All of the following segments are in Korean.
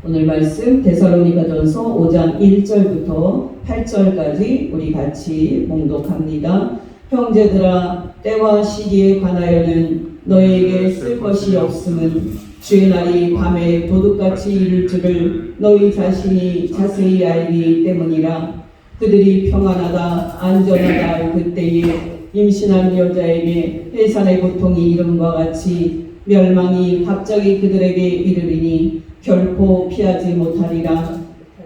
오늘 말씀 데살로니가전서 5장 1절부터 8절까지 우리 같이 봉독합니다. 형제들아, 때와 시기에 관하여는 너희에게 쓸 것이 없음은 주의 날이 밤에 도둑같이 이를 줄을 너희 자신이 자세히 알기 때문이라. 그들이 평안하다 안전하다 할 그때에 임신한 여자에게 해산의 고통이 이름과 같이 멸망이 갑자기 그들에게 이르리니 결코 피하지 못하리라.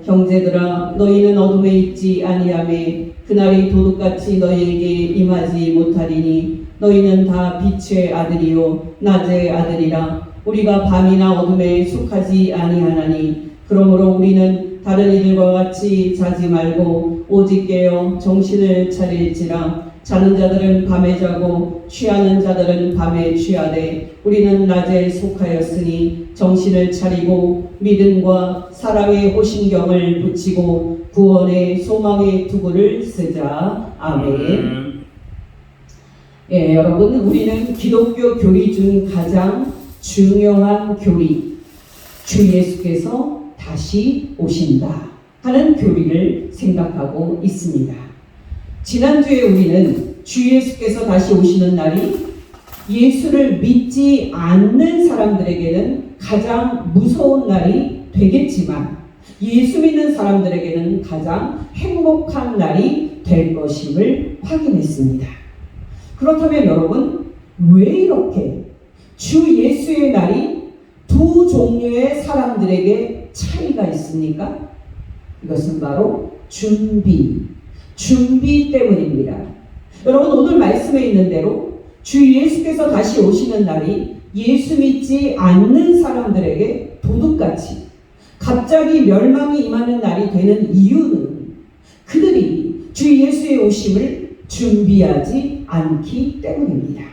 형제들아, 너희는 어둠에 있지 아니하매 그날이 도둑같이 너희에게 임하지 못하리니 너희는 다 빛의 아들이요 낮의 아들이라. 우리가 밤이나 어둠에 속하지 아니하나니 그러므로 우리는 다른 이들과 같이 자지 말고 오직 깨어 정신을 차릴지라. 자는 자들은 밤에 자고 취하는 자들은 밤에 취하되 우리는 낮에 속하였으니 정신을 차리고 믿음과 사랑의 호신경을 붙이고 구원의 소망의 투구를 쓰자. 아멘. 예, 여러분, 우리는 기독교 교리 중 가장 중요한 교리, 주 예수께서 다시 오신다 하는 교리를 생각하고 있습니다. 지난주에 우리는 주 예수께서 다시 오시는 날이 예수를 믿지 않는 사람들에게는 가장 무서운 날이 되겠지만 예수 믿는 사람들에게는 가장 행복한 날이 될 것임을 확인했습니다. 그렇다면 여러분, 왜 이렇게 주 예수의 날이 두 종류의 사람들에게 차이가 있습니까? 이것은 바로 준비 때문입니다. 여러분, 오늘 말씀에 있는 대로 주 예수께서 다시 오시는 날이 예수 믿지 않는 사람들에게 도둑같이 갑자기 멸망이 임하는 날이 되는 이유는 그들이 주 예수의 오심을 준비하지 않기 때문입니다.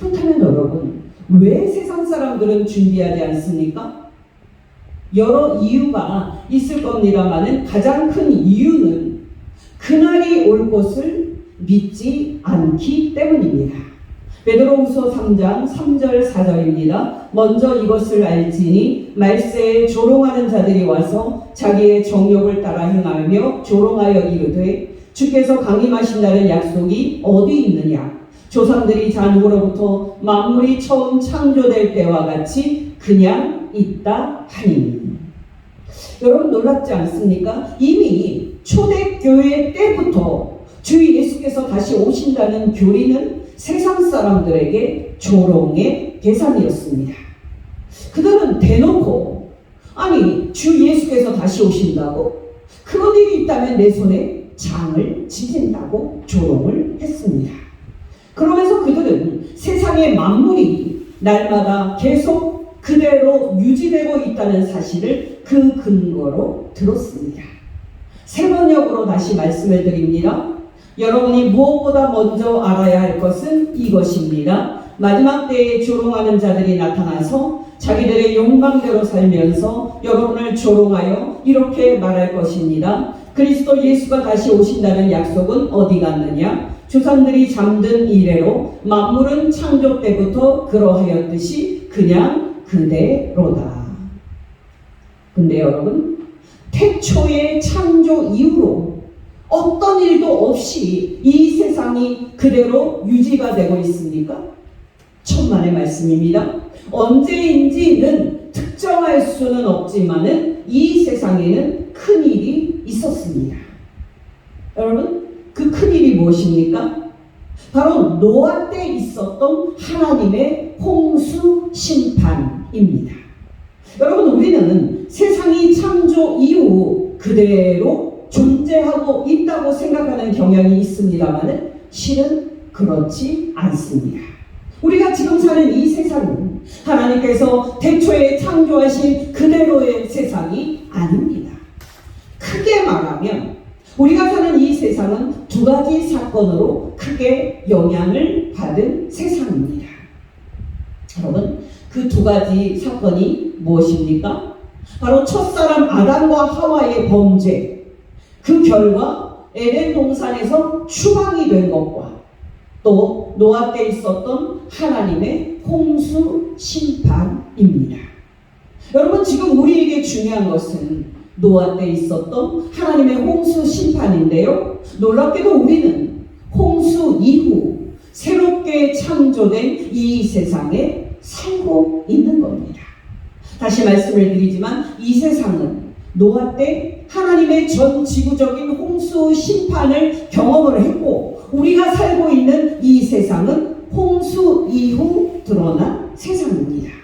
그렇다면 여러분, 왜 세상 사람들은 준비하지 않습니까? 여러 이유가 있을 겁니다만은 가장 큰 이유는 그날이 올 것을 믿지 않기 때문입니다. 베드로후서 3장 3절 4절입니다. 먼저 이것을 알지니 말세에 조롱하는 자들이 와서 자기의 정욕을 따라 행하며 조롱하여 이르되 주께서 강림하신다는 약속이 어디 있느냐? 조상들이 잔후로부터 만물이 처음 창조될 때와 같이 그냥 있다 하니. 여러분, 놀랍지 않습니까? 이미 초대교회 때부터 주 예수께서 다시 오신다는 교리는 세상 사람들에게 조롱의 대상이었습니다. 그들은 대놓고 아니 주 예수께서 다시 오신다고? 그런 일이 있다면 내 손에 장을 지진다고 조롱을 했습니다. 그러면서 그들은 세상의 만물이 날마다 계속 그대로 유지되고 있다는 사실을 그 근거로 들었습니다. 세 번역으로 다시 말씀을 드립니다. 여러분이 무엇보다 먼저 알아야 할 것은 이것입니다. 마지막 때에 조롱하는 자들이 나타나서 자기들의 욕망대로 살면서 여러분을 조롱하여 이렇게 말할 것입니다. 그리스도 예수가 다시 오신다는 약속은 어디 갔느냐? 조상들이 잠든 이래로 만물은 창조 때부터 그러하였듯이 그냥 그대로다. 근데 여러분, 태초의 창조 이후로 어떤 일도 없이 이 세상이 그대로 유지가 되고 있습니까? 천만의 말씀입니다. 언제인지는 특정할 수는 없지만은 이 세상에는 큰 일이 있었습니다. 여러분, 그 큰 일이 무엇입니까? 바로 노아 때 있었던 하나님의 홍수 심판입니다. 여러분, 우리는 세상이 창조 이후 그대로 존재하고 있다고 생각하는 경향이 있습니다만 실은 그렇지 않습니다. 우리가 지금 사는 이 세상은 하나님께서 태초에 창조하신 그대로의 세상이 아닙니다. 크게 말하면 우리가 사는 이 세상은 두 가지 사건으로 크게 영향을 받은 세상입니다. 여러분, 그 두 가지 사건이 무엇입니까? 바로 첫사람 아담과 하와의 범죄, 그 결과 에덴 동산에서 추방이 된 것과 또 노아 때 있었던 하나님의 홍수 심판입니다. 여러분, 지금 우리에게 중요한 것은 노아 때 있었던 하나님의 홍수 심판인데요. 놀랍게도 우리는 홍수 이후 새롭게 창조된 이 세상에 살고 있는 겁니다. 다시 말씀을 드리지만 이 세상은 노아 때 하나님의 전 지구적인 홍수 심판을 경험을 했고, 우리가 살고 있는 이 세상은 홍수 이후 드러난 세상입니다.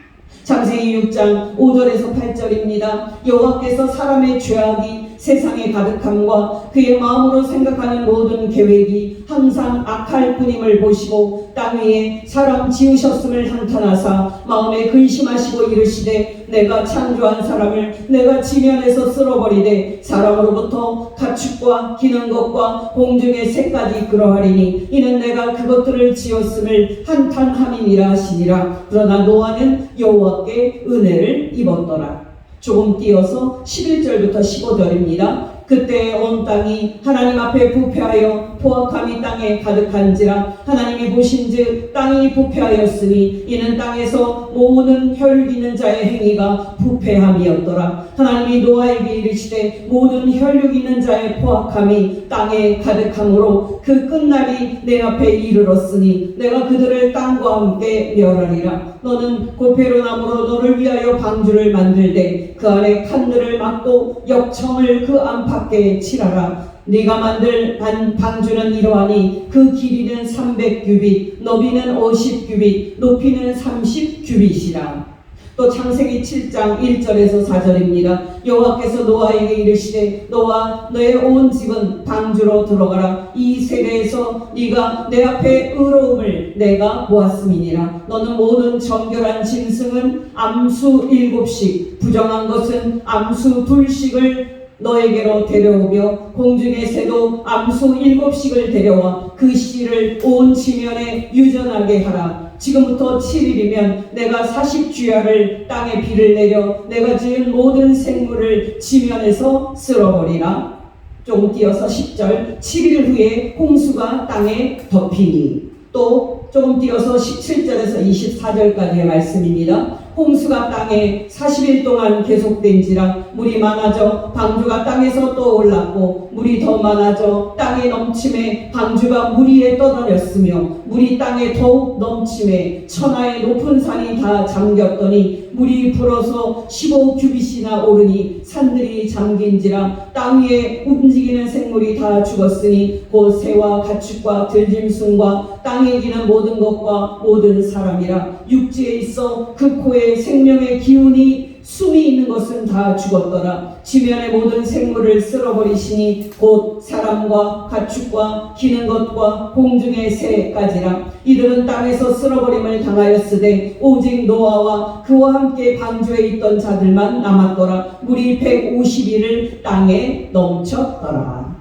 창세기 6장 5절에서 8절입니다. 여호와께서 사람의 죄악이 세상에 가득함과 그의 마음으로 생각하는 모든 계획이 항상 악할 뿐임을 보시고 땅 위에 사람 지으셨음을 한탄하사 마음에 근심하시고 이르시되 내가 창조한 사람을 내가 지면에서 쓸어버리되 사람으로부터 가축과 기는 것과 공중의 새까지 그러하리니 이는 내가 그것들을 지었음을 한탄함이니라 하시니라. 그러나 노아는 여호와께 은혜를 입었더라. 조금 띄어서 11절부터 15절입니다. 그때 온 땅이 하나님 앞에 부패하여 포악함이 땅에 가득한지라. 하나님이 보신즉 땅이 부패하였으니 이는 땅에서 모든 혈육 있는 자의 행위가 부패함이었더라. 하나님이 노아에게 이르시되 모든 혈육 있는 자의 포악함이 땅에 가득함으로 그 끝날이 내 앞에 이르렀으니 내가 그들을 땅과 함께 멸하리라. 너는 고페로 나무로 너를 위하여 방주를 만들되 그 안에 칸들을 막고 역청을 그 안팎에 칠하라. 네가 만들 방주는 이러하니 그 길이는 300규빗, 너비는 50규빗, 높이는 30규빗이라. 또 창세기 7장 1절에서 4절입니다. 여호와께서 노아에게 이르시되 너와 너의 온 집은 방주로 들어가라. 이 세대에서 네가 내 앞에 의로움을 내가 보았음이니라. 너는 모든 정결한 짐승은 암수 7씩, 부정한 것은 암수 2씩을 너에게로 데려오며 공중의 새도 암수 7씩을 데려와 그 씨를 온 지면에 유전하게 하라. 지금부터 7일이면 내가 40주야를 땅에 비를 내려 내가 지은 모든 생물을 지면에서 쓸어버리라. 조금 띄어서 10절 7일 후에 홍수가 땅에 덮이니. 또 조금 띄어서 17절에서 24절까지의 말씀입니다. 홍수가 땅에 40일 동안 계속된지라. 물이 많아져 방주가 땅에서 떠올랐고 물이 더 많아져 땅에 넘침에 방주가 물 위에 떠다녔으며 물이 땅에 더욱 넘침에 천하의 높은 산이 다 잠겼더니 물이 불어서 15규빗이나 오르니 산들이 잠긴지라. 땅 위에 움직이는 생물이 다 죽었으니 곧 새와 가축과 들짐승과 땅에 기는 모든 것과 모든 사람이라. 육지에 있어 그 코에 생명의 기운이 숨이 있는 것은 다 죽었더라. 지면의 모든 생물을 쓸어버리시니 곧 사람과 가축과 기는 것과 공중의 새까지라. 이들은 땅에서 쓸어버림을 당하였으되 오직 노아와 그와 함께 방주에 있던 자들만 남았더라. 물이 150일을 땅에 넘쳤더라.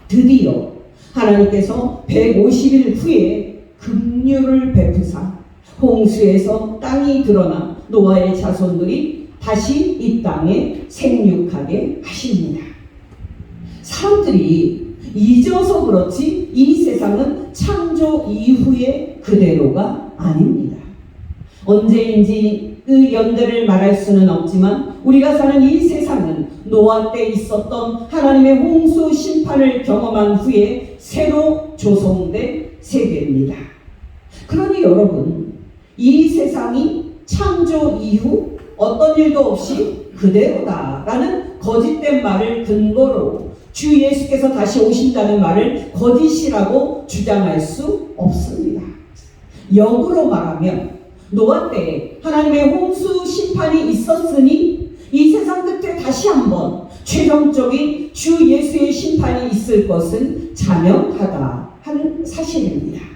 드디어 하나님께서 150일 후에 긍휼을 베푸사 홍수에서 땅이 드러나 노아의 자손들이 다시 이 땅에 생육하게 하십니다. 사람들이 잊어서 그렇지 이 세상은 창조 이후의 그대로가 아닙니다. 언제인지 그 연대를 말할 수는 없지만 우리가 사는 이 세상은 노아 때 있었던 하나님의 홍수 심판을 경험한 후에 새로 조성된 세계입니다. 그러니 여러분, 이 세상이 창조 이후 어떤 일도 없이 그대로다라는 거짓된 말을 근거로 주 예수께서 다시 오신다는 말을 거짓이라고 주장할 수 없습니다. 역으로 말하면 노아 때 하나님의 홍수 심판이 있었으니 이 세상 끝에 다시 한번 최종적인 주 예수의 심판이 있을 것은 자명하다 하는 사실입니다.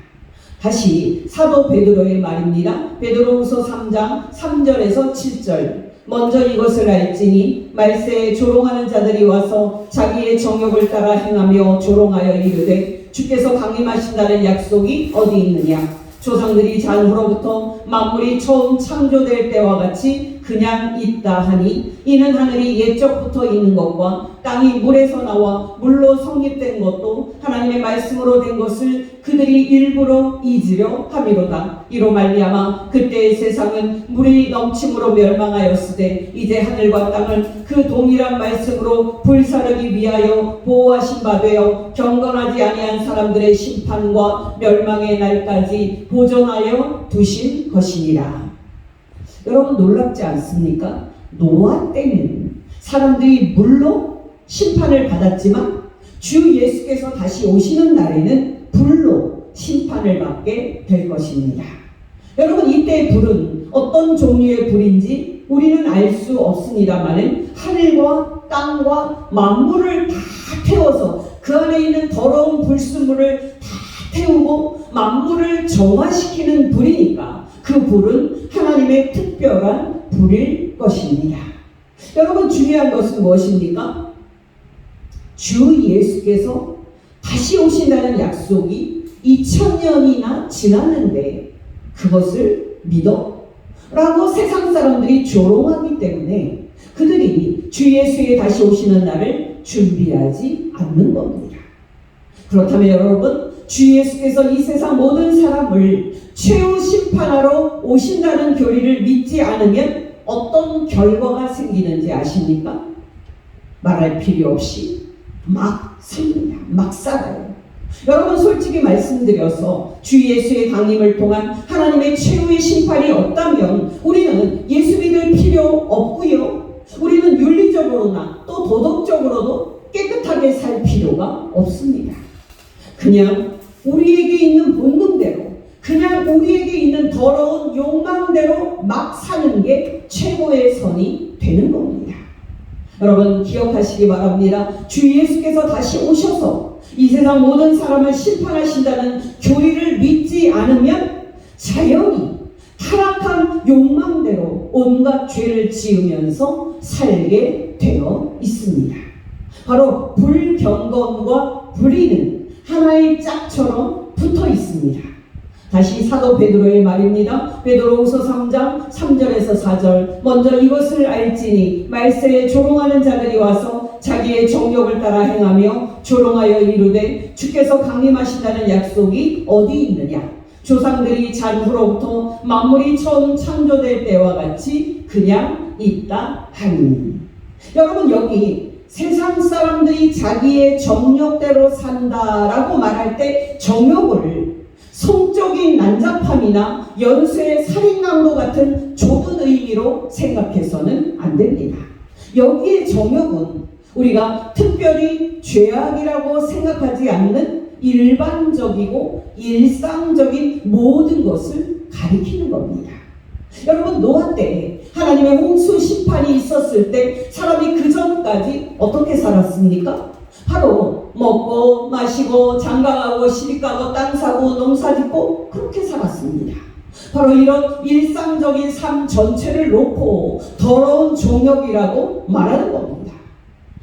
다시 사도 베드로의 말입니다. 베드로후서 3장 3절에서 7절. 먼저 이것을 알지니 말세에 조롱하는 자들이 와서 자기의 정욕을 따라 행하며 조롱하여 이르되 주께서 강림하신다는 약속이 어디 있느냐. 조상들이 잔후로부터 만물이 처음 창조될 때와 같이 그냥 있다 하니 이는 하늘이 옛적부터 있는 것과 땅이 물에서 나와 물로 성립된 것도 하나님의 말씀으로 된 것을 그들이 일부러 잊으려 함이로다. 이로 말미암아 그때의 세상은 물이 넘침으로 멸망하였으되 이제 하늘과 땅을 그 동일한 말씀으로 불사르기 위하여 보호하신 바 되어 경건하지 아니한 사람들의 심판과 멸망의 날까지 보존하여 두신 것이니라. 여러분 놀랍지 않습니까? 노아 때는 사람들이 물로 심판을 받았지만 주 예수께서 다시 오시는 날에는 불로 심판을 받게 될 것입니다. 여러분 이때의 불은 어떤 종류의 불인지 우리는 알 수 없습니다만 하늘과 땅과 만물을 다 태워서 그 안에 있는 더러운 불순물을 다 태우고 만물을 정화시키는 불이니까 그 불은 하나님의 특별한 불일 것입니다. 여러분 중요한 것은 무엇입니까? 주 예수께서 다시 오신다는 약속이 2000년이나 지났는데 그것을 믿어? 라고 세상 사람들이 조롱하기 때문에 그들이 주 예수의 다시 오시는 날을 준비하지 않는 겁니다. 그렇다면 여러분 주 예수께서 이 세상 모든 사람을 최후 심판하러 오신다는 교리를 믿지 않으면 어떤 결과가 생기는지 아십니까? 말할 필요 없이 막 삽니다. 막 살아요. 여러분 솔직히 말씀드려서 주 예수의 강림을 통한 하나님의 최후의 심판이 없다면 우리는 예수 믿을 필요 없고요. 우리는 윤리적으로나 또 도덕적으로도 깨끗하게 살 필요가 없습니다. 그냥 우리에게 있는 본능대로 그냥 우리에게 있는 더러운 욕망대로 막 사는 게 최고의 선이 되는 겁니다. 여러분 기억하시기 바랍니다. 주 예수께서 다시 오셔서 이 세상 모든 사람을 심판하신다는 교리를 믿지 않으면 자연히 타락한 욕망대로 온갖 죄를 지으면서 살게 되어 있습니다. 바로 불경건과 불의는 하나의 짝처럼 붙어 있습니다. 다시 사도 베드로의 말입니다. 베드로후서 3장 3절에서 4절 먼저 이것을 알지니 말세에 조롱하는 자들이 와서 자기의 정욕을 따라 행하며 조롱하여 이르되 주께서 강림하신다는 약속이 어디 있느냐 조상들이 잔후로부터 만물이 처음 창조될 때와 같이 그냥 있다 하니 여러분 여기 세상 사람들이 자기의 정욕대로 산다라고 말할 때 정욕을 성적인 난잡함이나 연쇄 살인강도 같은 좁은 의미로 생각해서는 안 됩니다. 여기에 정욕은 우리가 특별히 죄악이라고 생각하지 않는 일반적이고 일상적인 모든 것을 가리키는 겁니다. 여러분 노아 때 하나님의 홍수 심판이 있었을 때 사람이 그 전까지 어떻게 살았습니까? 바로 먹고 마시고 장가가고 시집가고 땅 사고 농사 짓고 그렇게 살았습니다. 바로 이런 일상적인 삶 전체를 놓고 더러운 종욕이라고 말하는 겁니다.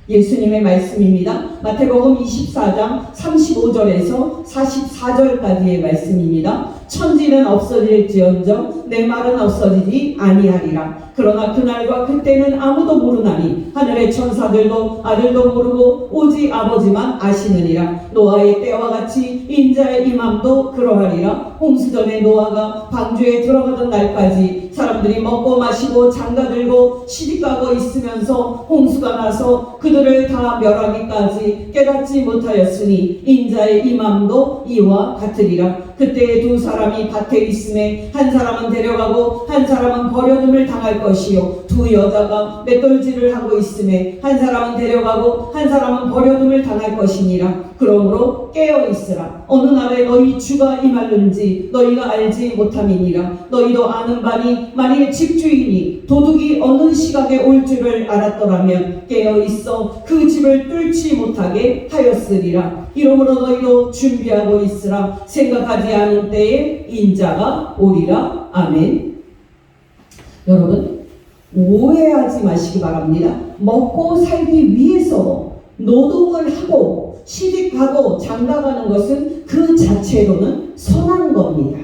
예수님의 말씀입니다. 마태복음 24장 35절에서 44절까지의 말씀입니다. 천지는 없어질지언정 내 말은 없어지지 아니하리라. 그러나 그날과 그때는 아무도 모르나니 하늘의 천사들도 아들도 모르고 오직 아버지만 아시느니라. 노아의 때와 같이 인자의 임함도 그러하리라. 홍수전에 노아가 방주에 들어가던 날까지 사람들이 먹고 마시고 장가들고 시집가고 있으면서 홍수가 나서 그들을 다 멸하기까지 깨닫지 못하였으니 인자의 임함도 이와 같으리라. 그때 두 사람이 밭에 있음에 한 사람은 데려가고 한 사람은 버려둠을 당할 것이요 두 여자가 맷돌질을 하고 있음에 한 사람은 데려가고 한 사람은 버려둠을 당할 것이니라. 그러므로 깨어 있으라. 어느 날에 너희 주가 임하는지 너희가 알지 못함이니라. 너희도 아는 바니 만일 집주인이 도둑이 어느 시각에 올 줄을 알았더라면 깨어 있어 그 집을 뚫지 못하게 하였으리라. 이러므로 너희도 준비하고 있으라. 생각하지 않은 때에 인자가 오리라. 아멘. 여러분 오해하지 마시기 바랍니다. 먹고 살기 위해서 노동을 하고 시집가고 장가가는 것은 그 자체로는 선한 겁니다.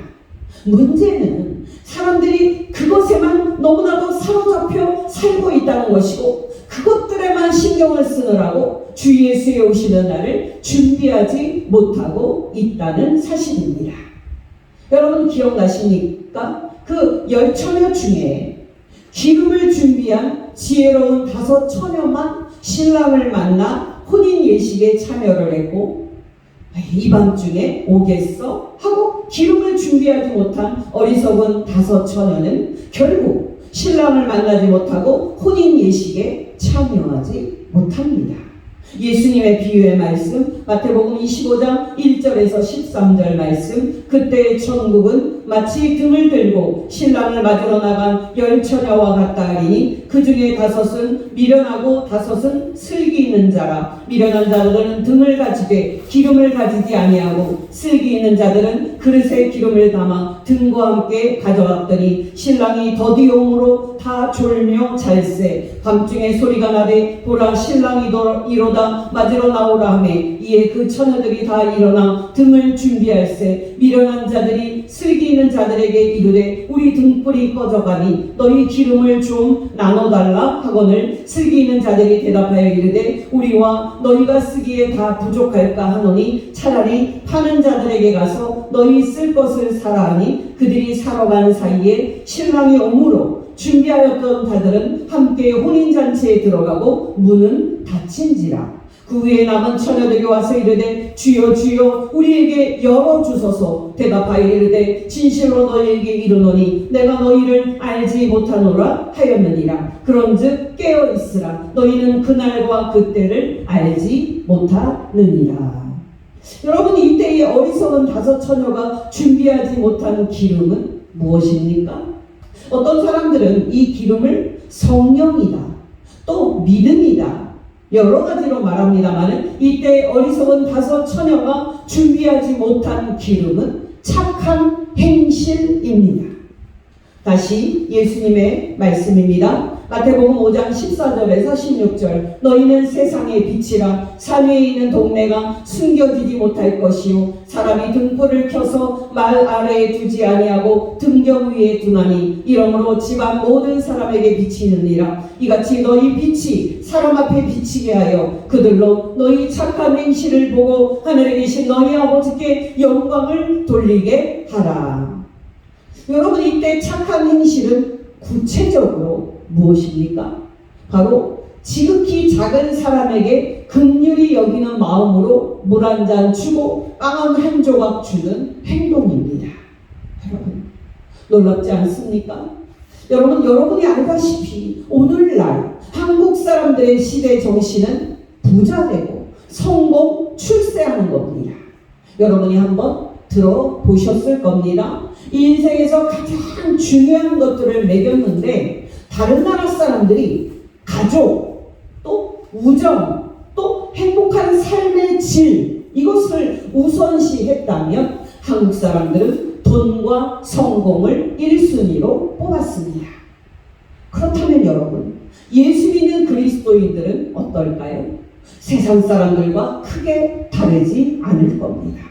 문제는 사람들이 그것에만 너무나도 사로잡혀 살고 있다는 것이고, 그것들에만 신경을 쓰느라고 주 예수의 오시는 날을 준비하지 못하고 있다는 사실입니다. 여러분 기억나십니까? 그 10처녀 중에 기름을 준비한 지혜로운 5처녀만 신랑을 만나 혼인 예식에 참여를 했고, 이 밤중에 오겠어? 하고 기름을 준비하지 못한 어리석은 5처녀는 결국 신랑을 만나지 못하고 혼인 예식에 참여하지 못합니다. 예수님의 비유의 말씀, 마태복음 25장 1절에서 13절 말씀, 그때의 천국은 마치 등을 들고 신랑을 맞으러 나간 10처녀와 같다 하리니 그 중에 5은 미련하고 5은 슬기 있는 자라. 미련한 자들은 등을 가지되 기름을 가지지 아니하고, 슬기 있는 자들은 그릇에 기름을 담아 등과 함께 가져왔더니 신랑이 더디오므로 다 졸며 잘세. 밤중에 소리가 나되 보라 신랑이 이로다 맞으러 나오라 하매, 이에 그 처녀들이 다 일어나 등을 준비할세. 미련한 자들이 슬기 있는 자들에게 이르되 우리 등불이 꺼져가니 너희 기름을 좀 나눠달라 하거늘, 슬기 있는 자들이 대답하여 이르되 우리와 너희가 쓰기에 다 부족할까 하노니 차라리 파는 자들에게 가서 너희 쓸 것을 사라 하니, 그들이 사러 가는 사이에 신랑이 오므로 준비하였던 자들은 함께 혼인잔치에 들어가고 문은 닫힌지라. 그 후에 남은 처녀들이 와서 이르되 주여 주여 우리에게 열어주소서. 대답하여 이르되 진실로 너희에게 이르노니 내가 너희를 알지 못하노라 하였느니라. 그런즉 깨어있으라. 너희는 그날과 그때를 알지 못하느니라. 여러분, 이때의 어리석은 5처녀가 준비하지 못한 기름은 무엇입니까? 어떤 사람들은 이 기름을 성령이다, 또 믿음이다, 여러 가지로 말합니다만, 이때 어리석은 5처녀가 준비하지 못한 기름은 착한 행실입니다. 다시 예수님의 말씀입니다. 마태복음 5장 14절에서 16절. 너희는 세상의 빛이라. 산 위에 있는 동네가 숨겨지지 못할 것이요, 사람이 등불을 켜서 말 아래에 두지 아니하고 등경 위에 두나니 이러므로 집안 모든 사람에게 비치느니라. 이같이 너희 빛이 사람 앞에 비치게 하여 그들로 너희 착한 행실을 보고 하늘에 계신 너희 아버지께 영광을 돌리게 하라. 여러분, 이때 착한 행실은 구체적으로 무엇입니까? 바로 지극히 작은 사람에게 긍휼히 여기는 마음으로 물 한 잔 주고 빵 한 조각 주는 행동입니다. 여러분, 놀랍지 않습니까? 여러분이 알다시피 오늘날 한국 사람들의 시대 정신은 부자 되고 성공, 출세하는 겁니다. 여러분이 한번 들어보셨을 겁니다. 인생에서 가장 중요한 것들을 매겼는데, 다른 나라 사람들이 가족, 또 우정, 또 행복한 삶의 질, 이것을 우선시했다면 한국 사람들은 돈과 성공을 1순위로 뽑았습니다. 그렇다면 여러분, 예수 믿는 그리스도인들은 어떨까요? 세상 사람들과 크게 다르지 않을 겁니다.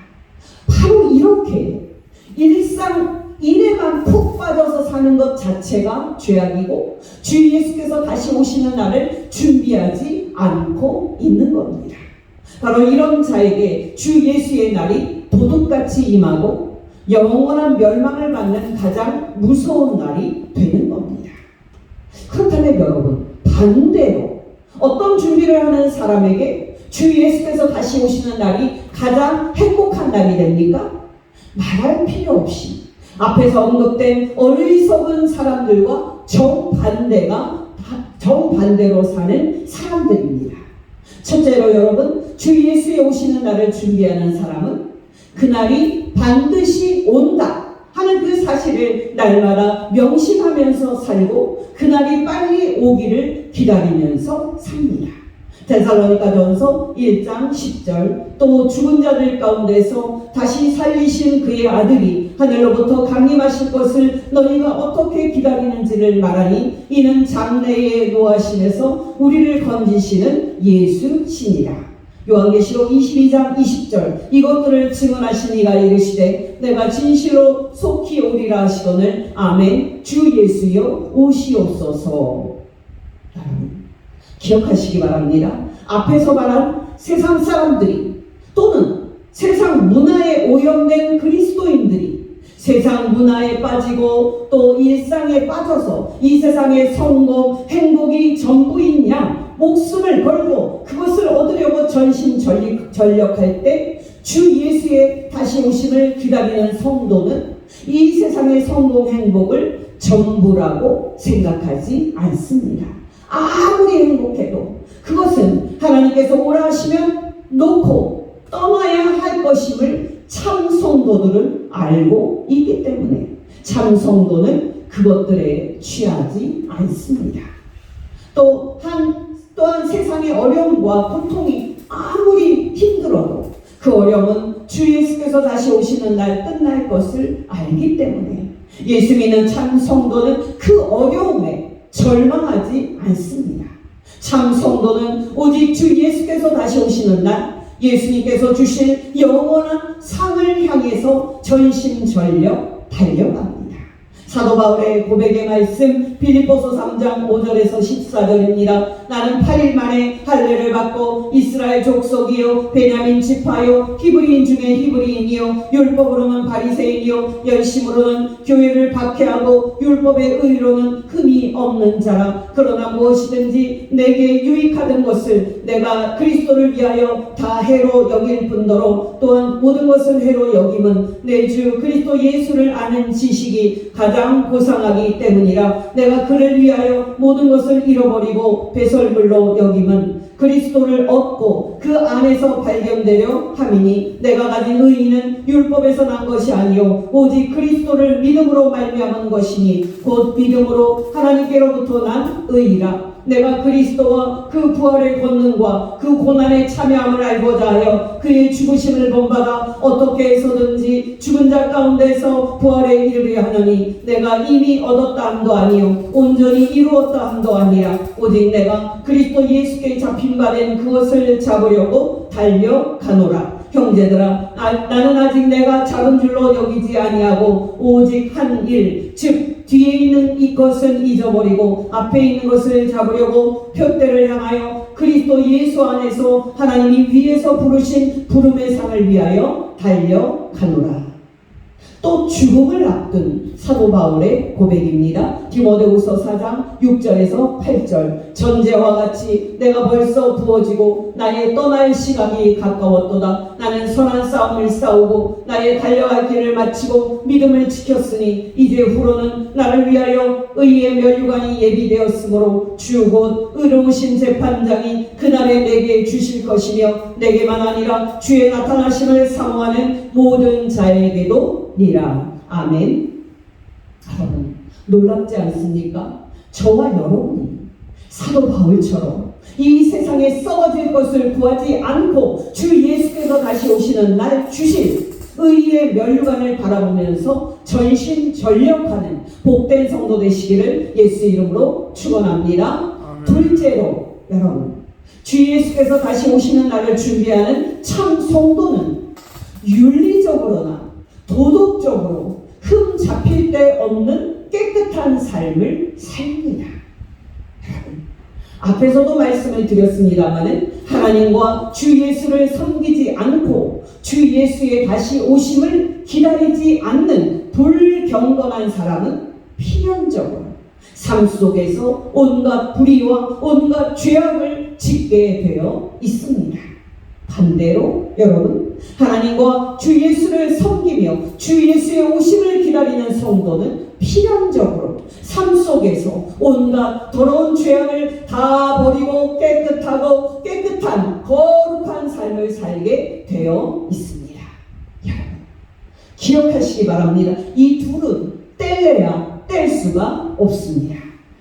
바로 이렇게 일상 일에만 푹 빠져서 사는 것 자체가 죄악이고, 주 예수께서 다시 오시는 날을 준비하지 않고 있는 겁니다. 바로 이런 자에게 주 예수의 날이 도둑같이 임하고 영원한 멸망을 받는 가장 무서운 날이 되는 겁니다. 그렇다면 여러분, 반대로 어떤 준비를 하는 사람에게 주 예수께서 다시 오시는 날이 가장 행복한 날이 됩니까? 말할 필요 없이 앞에서 언급된 어리석은 사람들과 정반대로 사는 사람들입니다. 첫째로 여러분, 주 예수의 오시는 날을 준비하는 사람은 그날이 반드시 온다 하는 그 사실을 날마다 명심하면서 살고 그날이 빨리 오기를 기다리면서 삽니다. 데살로니가전서 1장 10절. 또 죽은 자들 가운데서 다시 살리신 그의 아들이 하늘로부터 강림하실 것을 너희가 어떻게 기다리는지를 말하니 이는 장래의 노하심에서 우리를 건지시는 예수시니라. 요한계시록 22장 20절 이것들을 증언하신 이가 이르시되 내가 진실로 속히 오리라 하시거늘 아멘. 주 예수여 오시옵소서. 기억하시기 바랍니다. 앞에서 말한 세상 사람들이 또는 세상 문화에 오염된 그리스도인들이 세상 문화에 빠지고 또 일상에 빠져서 이 세상의 성공, 행복이 전부인 양 목숨을 걸고 그것을 얻으려고 전심전력할 때 주 예수의 다시 오심을 기다리는 성도는 이 세상의 성공, 행복을 전부라고 생각하지 않습니다. 아무리 행복해도 그것은 하나님께서 오라 하시면 놓고 떠나야 할 것임을 참 성도들은 알고 있기 때문에 참 성도는 그것들에 취하지 않습니다. 또한 세상의 어려움과 고통이 아무리 힘들어도 그 어려움은 주 예수께서 다시 오시는 날 끝날 것을 알기 때문에 예수 믿는 참 성도는 그 어려움에 절망하지 않습니다. 참 성도는 오직 주 예수께서 다시 오시는 날 예수님께서 주실 영원한 상을 향해서 전심전력 달려갑니다. 사도 바울의 고백의 말씀 빌립보서 3장 5절에서 14절입니다. 나는 8일 만에 할례를 받고 이스라엘 족속이요 베냐민 지파요 히브리인 중에 히브리인이요 율법으로는 바리새인이요 열심으로는 교회를 박해하고 율법의 의로는 흠이 없는 자라. 그러나 무엇이든지 내게 유익하던 것을 내가 그리스도를 위하여 다 해로 여길 뿐더러 또한 모든 것을 해로 여김은 내 주 그리스도 예수를 아는 지식이 가장 고상하기 때문이라. 내가 그를 위하여 모든 것을 잃어버리고 배설물로 여김은 그리스도를 얻고 그 안에서 발견되려 함이니 내가 가진 의의는 율법에서 난 것이 아니요 오직 그리스도를 믿음으로 말미암은 것이니 곧 믿음으로 하나님께로부터 난 의의라. 내가 그리스도와 그 부활의 권능과 그 고난에 참여함을 알고자 하여 그의 죽으심을 본받아 어떻게 해서든지 죽은 자 가운데서 부활에 이르려 하느니 내가 이미 얻었다 함도 아니요 온전히 이루었다 함도 아니라 오직 내가 그리스도 예수께 잡힌 바 된 그것을 잡으려고 달려가노라. 형제들아 나는 아직 내가 잡은 줄로 여기지 아니하고 오직 한 일 즉 뒤에 있는 이것은 잊어버리고 앞에 있는 것을 잡으려고 표대를 향하여 그리스도 예수 안에서 하나님이 위에서 부르신 부름의 상을 위하여 달려가노라. 또 죽음을 앞둔 사도 바울의 고백입니다. 디모데후서 4장 6절에서 8절 전제와 같이 내가 벌써 부어지고 나의 떠날 시간이 가까웠도다. 나는 선한 싸움을 싸우고 나의 달려갈 길을 마치고 믿음을 지켰으니 이제 후로는 나를 위하여 의의 면류관이 예비되었으므로 주 곧 의로우신 재판장이 그날에 내게 주실 것이며 내게만 아니라 주의 나타나심을 사모하는 모든 자에게도 니라. 아멘. 여러분 놀랍지 않습니까? 저와 여러분이 사도 바울처럼 이 세상에 썩어질 것을 구하지 않고 주 예수께서 다시 오시는 날 주실 의의 면류관을 바라보면서 전심전력하는 복된 성도 되시기를 예수 이름으로 축원합니다. 둘째로 여러분 주 예수께서 다시 오시는 날을 준비하는 참 성도는 윤리적으로나 도덕적으로 흠 잡힐 데 없는 깨끗한 삶을 삽니다. 앞에서도 말씀을 드렸습니다마는 하나님과 주 예수를 섬기지 않고 주 예수의 다시 오심을 기다리지 않는 불경건한 사람은 필연적으로 삶 속에서 온갖 불의와 온갖 죄악을 짓게 되어 있습니다. 반대로 여러분 하나님과 주 예수를 섬기며 주 예수의 오심을 기다리는 성도는 필연적으로 삶 속에서 온갖 더러운 죄악을 다 버리고 깨끗하고 깨끗한 거룩한 삶을 살게 되어 있습니다. 여러분 기억하시기 바랍니다. 이 둘은 뗄래야 뗄 수가 없습니다.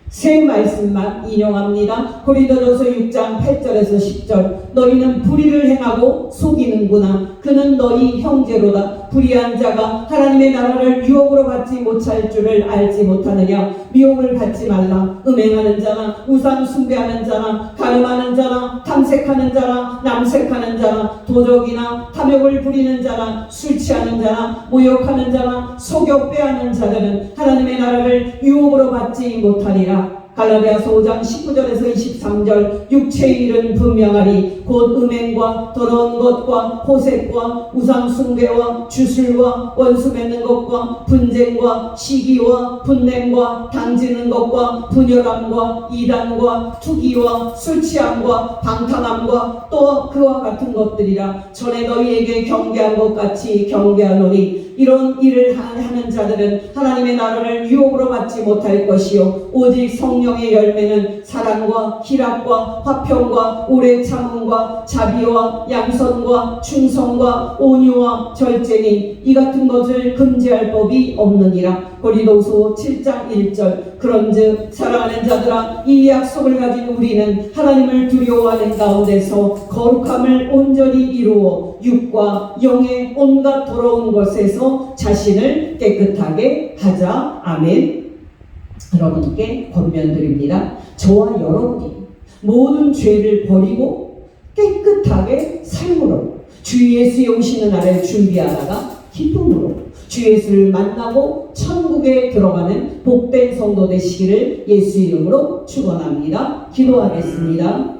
세 말씀만 인용합니다. 고린도전서 6장 8절에서 10절 너희는 불의를 행하고 속이는구나. 그는 너희 형제로다. 불의한 자가 하나님의 나라를 유혹으로 받지 못할 줄을 알지 못하느냐. 미혹을 받지 말라. 음행하는 자나 우상 숭배하는 자나 가늠하는 자나 탐색하는 자나 남색하는 자나 도적이나 탐욕을 부리는 자나 술 취하는 자나 모욕하는 자나 속여 빼앗는 자들은 하나님의 나라를 유혹으로 받지 못하리라. 갈라디아서 5장 19절에서 23절 육체의 일은 분명하리 곧 음행과 더러운 것과 호색과 우상숭배와 주술과 원수 맺는 것과 분쟁과 시기와 분냄과 당지는 것과 분열함과 이단과 투기와 술취함과 방탕함과 또 그와 같은 것들이라. 전에 너희에게 경계한 것 같이 경계하노니 이런 일을 하는 자들은 하나님의 나라를 유혹으로 받지 못할 것이요 오직 성령의 열매는 사랑과 희락과 화평과 오래 참음과 자비와 양선과 충성과 온유와 절제니 이 같은 것을 금지할 법이 없느니라. 고린도후서 7장 1절 그런즉 사랑하는 자들아 이 약속을 가진 우리는 하나님을 두려워하는 가운데서 거룩함을 온전히 이루어 육과 영의 온갖 더러운 것에서 자신을 깨끗하게 하자. 아멘. 여러분께 권면드립니다. 저와 여러분이 모든 죄를 버리고 깨끗하게 삶으로 주 예수의 오시는 날을 준비하다가 기쁨으로 주 예수를 만나고 천국에 들어가는 복된 성도 되시기를 예수 이름으로 축원합니다. 기도하겠습니다.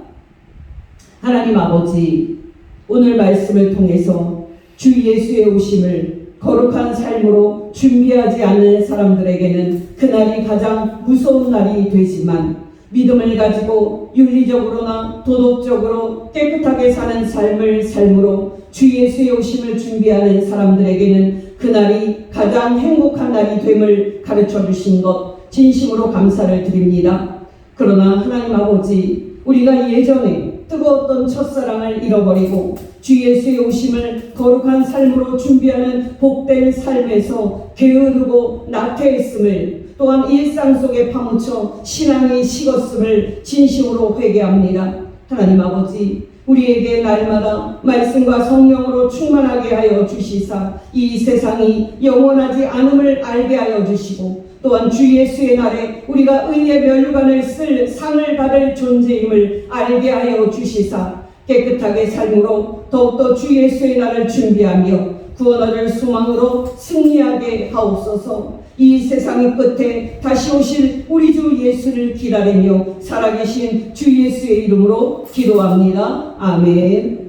하나님 아버지, 오늘 말씀을 통해서 주 예수의 오심을 거룩한 삶으로 준비하지 않는 사람들에게는 그날이 가장 무서운 날이 되지만 믿음을 가지고 윤리적으로나 도덕적으로 깨끗하게 사는 삶을 삶으로 주 예수의 오심을 준비하는 사람들에게는 그날이 가장 행복한 날이 됨을 가르쳐 주신 것 진심으로 감사를 드립니다. 그러나 하나님 아버지, 우리가 예전에 뜨거웠던 첫사랑을 잃어버리고 주 예수의 오심을 거룩한 삶으로 준비하는 복된 삶에서 게으르고 나태했음을, 또한 일상 속에 파묻혀 신앙이 식었음을 진심으로 회개합니다. 하나님 아버지, 우리에게 날마다 말씀과 성령으로 충만하게 하여 주시사 이 세상이 영원하지 않음을 알게 하여 주시고, 또한 주 예수의 날에 우리가 의의 면류관을 쓸 상을 받을 존재임을 알게 하여 주시사 깨끗하게 삶으로 더욱더 주 예수의 날을 준비하며 구원 얻을 소망으로 승리하게 하옵소서. 이 세상의 끝에 다시 오실 우리 주 예수를 기다리며 살아계신 주 예수의 이름으로 기도합니다. 아멘.